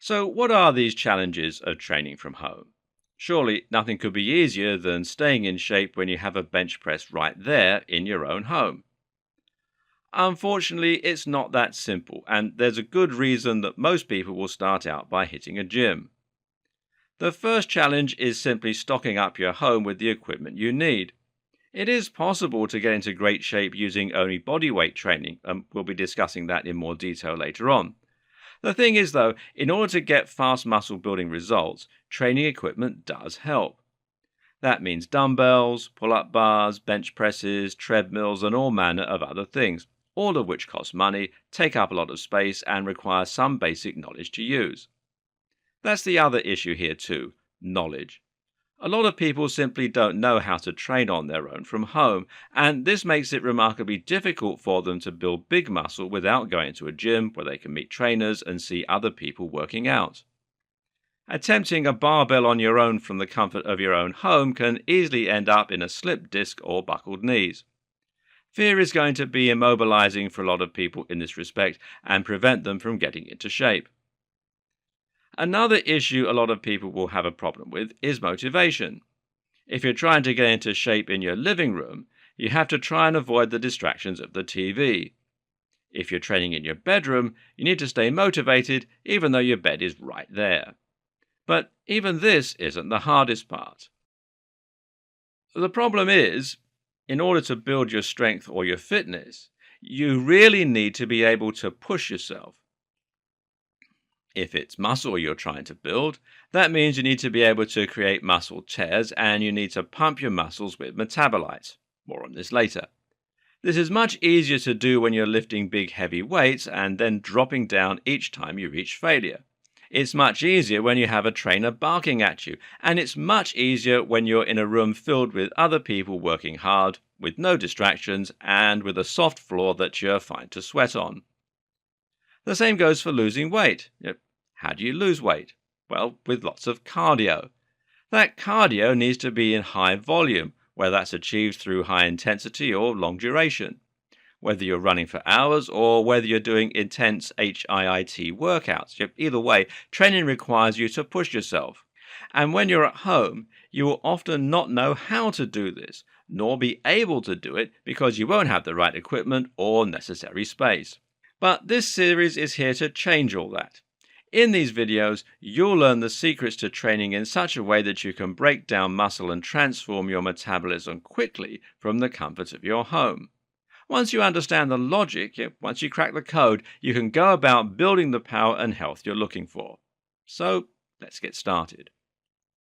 So, what are these challenges of training from home? Surely nothing could be easier than staying in shape when you have a bench press right there in your own home. Unfortunately, it's not that simple, and there's a good reason that most people will start out by hitting a gym. The first challenge is simply stocking up your home with the equipment you need. It is possible to get into great shape using only bodyweight training, and we'll be discussing that in more detail later on. The thing is, though, in order to get fast muscle building results, training equipment does help. That means dumbbells, pull up bars, bench presses, treadmills, and all manner of other things, all of which cost money, take up a lot of space, and require some basic knowledge to use. That's the other issue here, too: knowledge. A lot of people simply don't know how to train on their own from home, and this makes it remarkably difficult for them to build big muscle without going to a gym where they can meet trainers and see other people working out. Attempting a barbell on your own from the comfort of your own home can easily end up in a slipped disc or buckled knees. Fear is going to be immobilizing for a lot of people in this respect and prevent them from getting into shape. Another issue a lot of people will have a problem with is motivation. If you're trying to get into shape in your living room, you have to try and avoid the distractions of the TV. If you're training in your bedroom, you need to stay motivated even though your bed is right there. But even this isn't the hardest part. The problem is, in order to build your strength or your fitness, you really need to be able to push yourself. If it's muscle you're trying to build, that means you need to be able to create muscle tears and you need to pump your muscles with metabolites. More on this later. This is much easier to do when you're lifting big heavy weights and then dropping down each time you reach failure. It's much easier when you have a trainer barking at you, and it's much easier when you're in a room filled with other people working hard, with no distractions, and with a soft floor that you're fine to sweat on. The same goes for losing weight. How do you lose weight? Well, with lots of cardio. That cardio needs to be in high volume, whether that's achieved through high intensity or long duration. Whether you're running for hours or whether you're doing intense HIIT workouts. Either way, training requires you to push yourself. And when you're at home, you will often not know how to do this, nor be able to do it because you won't have the right equipment or necessary space. But this series is here to change all that. In these videos, you'll learn the secrets to training in such a way that you can break down muscle and transform your metabolism quickly from the comfort of your home. Once you understand the logic, once you crack the code, you can go about building the power and health you're looking for. So, let's get started.